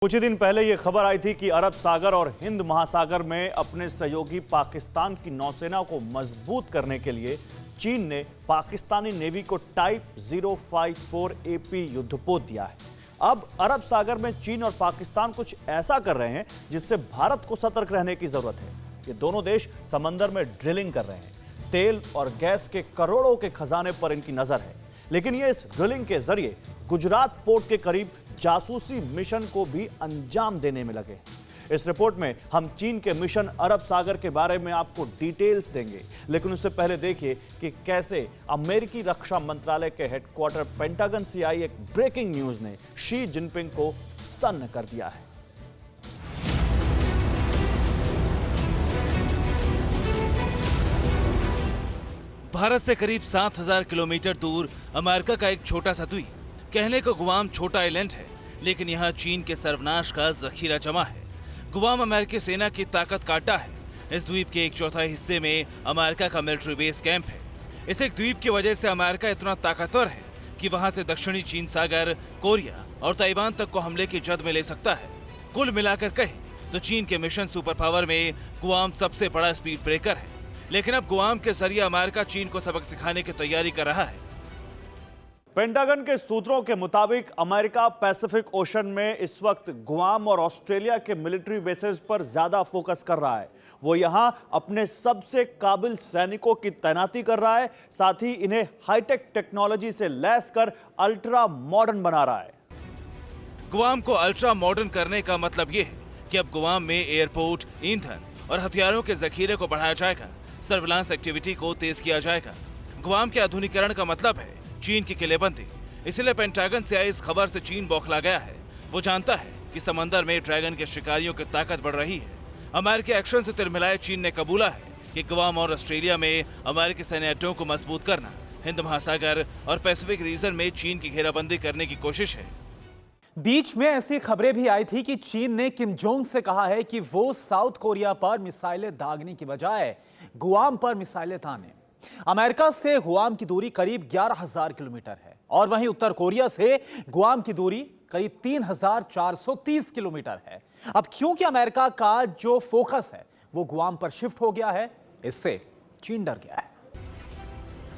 कुछ ही दिन पहले यह खबर आई थी कि अरब सागर और हिंद महासागर में अपने सहयोगी पाकिस्तान की नौसेना को मजबूत करने के लिए चीन ने पाकिस्तानी नेवी को टाइप 054 AP युद्धपोत दिया है। अब अरब सागर में चीन और पाकिस्तान कुछ ऐसा कर रहे हैं जिससे भारत को सतर्क रहने की जरूरत है। ये दोनों देश समंदर में ड्रिलिंग कर रहे हैं। तेल और गैस के करोड़ों के खजाने पर इनकी नजर है, लेकिन ये इस ड्रिलिंग के जरिए गुजरात पोर्ट के करीब जासूसी मिशन को भी अंजाम देने में लगे। इस रिपोर्ट में हम चीन के मिशन अरब सागर के बारे में आपको डिटेल्स देंगे, लेकिन उससे पहले देखिए कि कैसे अमेरिकी रक्षा मंत्रालय के हेडक्वार्टर पेंटागन से आई एक ब्रेकिंग न्यूज ने शी जिनपिंग को सन्न कर दिया है। भारत से करीब 7000 किलोमीटर दूर अमेरिका का एक छोटा सा द्वीप, कहने को गुआम छोटा आइलैंड है, लेकिन यहाँ चीन के सर्वनाश का जखीरा जमा है। गुआम अमेरिकी सेना की ताकत का अड्डा है। इस द्वीप के 1/4 हिस्से में अमेरिका का मिलिट्री बेस कैंप है। इस एक द्वीप की वजह से अमेरिका इतना ताकतवर है कि वहाँ से दक्षिणी चीन सागर, कोरिया और ताइवान तक को हमले की जद में ले सकता है। कुल मिलाकर कहे तो चीन के मिशन सुपर पावर में गुआम सबसे बड़ा स्पीड ब्रेकर है। लेकिन अब गुआम के जरिए अमेरिका चीन को सबक सिखाने की तैयारी कर रहा है। पेंटागन के सूत्रों के मुताबिक अमेरिका पैसिफिक ओशन में इस वक्त गुआम और ऑस्ट्रेलिया के मिलिट्री बेसेस पर ज्यादा फोकस कर रहा है। वो यहां अपने सबसे काबिल सैनिकों की तैनाती कर रहा है, साथ ही इन्हें हाईटेक टेक्नोलॉजी से लैस कर अल्ट्रा मॉडर्न बना रहा है। गुआम को अल्ट्रा मॉडर्न करने का मतलब यह है कि अब गुआम में एयरपोर्ट, ईंधन और हथियारों के जखीरे को बढ़ाया जाएगा। सर्विलांस एक्टिविटी को तेज किया जाएगा। गुआम के आधुनिकीकरण का मतलब है चीन की किलेबंदी। इसलिए पेंटागन से आई इस खबर से चीन बौखला गया है। वो जानता है कि समंदर में ड्रैगन के शिकारियों की ताकत बढ़ रही है। अमेरिकी एक्शन से तिलमिलाए चीन ने कबूला है कि गुआम और ऑस्ट्रेलिया में अमेरिकी सैन्य अड्डों को मजबूत करना, हिंद महासागर और पैसिफिक रीजन में चीन की घेराबंदी करने की कोशिश है। बीच में ऐसी खबरें भी आई थी कि चीन ने किम जोंग से कहा है कि वो साउथ कोरिया पर मिसाइलें दागने की बजाय गुआम पर मिसाइलें ताने। अमेरिका से गुआम की दूरी करीब 11,000 किलोमीटर है और वहीं उत्तर कोरिया से गुआम की दूरी करीब 3,430 किलोमीटर है। अब क्योंकि अमेरिका का जो फोकस है वो गुआम पर शिफ्ट हो गया है, इससे चीन डर गया है।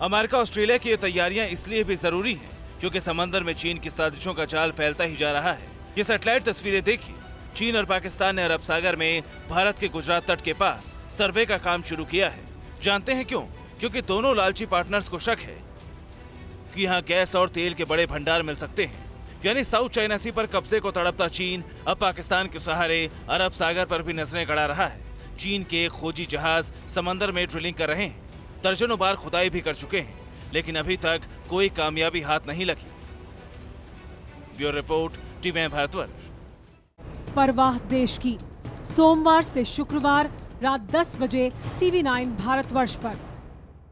अमेरिका ऑस्ट्रेलिया की ये तैयारियां इसलिए भी जरूरी हैं क्योंकि समंदर में चीन की साजिशों का जाल फैलता ही जा रहा है। ये सैटेलाइट तस्वीरें देखिए। चीन और पाकिस्तान ने अरब सागर में भारत के गुजरात तट के पास सर्वे का काम शुरू किया है। जानते हैं क्यों? क्योंकि दोनों लालची पार्टनर्स को शक है कि यहाँ गैस और तेल के बड़े भंडार मिल सकते हैं। यानी साउथ चाइना सी पर कब्जे को तड़पता चीन अब पाकिस्तान के सहारे अरब सागर पर भी नजरें गड़ा रहा है। चीन के खोजी जहाज समंदर में ड्रिलिंग कर रहे हैं। दर्जनों बार खुदाई भी कर चुके हैं, लेकिन अभी तक कोई कामयाबी हाथ नहीं लगी। Bureau report, TV Bharatvarsh. परवाह देश की, सोमवार से शुक्रवार रात 10 बजे TV9 भारतवर्ष पर।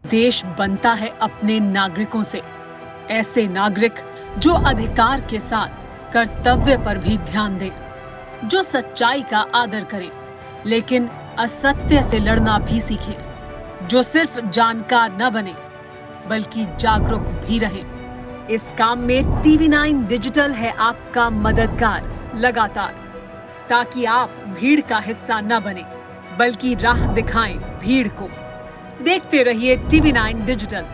देश बनता है अपने नागरिकों से, ऐसे नागरिक जो अधिकार के साथ कर्तव्य पर भी ध्यान दें, जो सच्चाई का आदर करें लेकिन असत्य से लड़ना भी सीखें, जो सिर्फ जानकार न बने बल्कि जागरूक भी रहें। इस काम में TV9 डिजिटल है आपका मददगार लगातार, ताकि आप भीड़ का हिस्सा न बने बल्कि राह दिखाएं भीड़ को। देखते रहिए TV9 डिजिटल।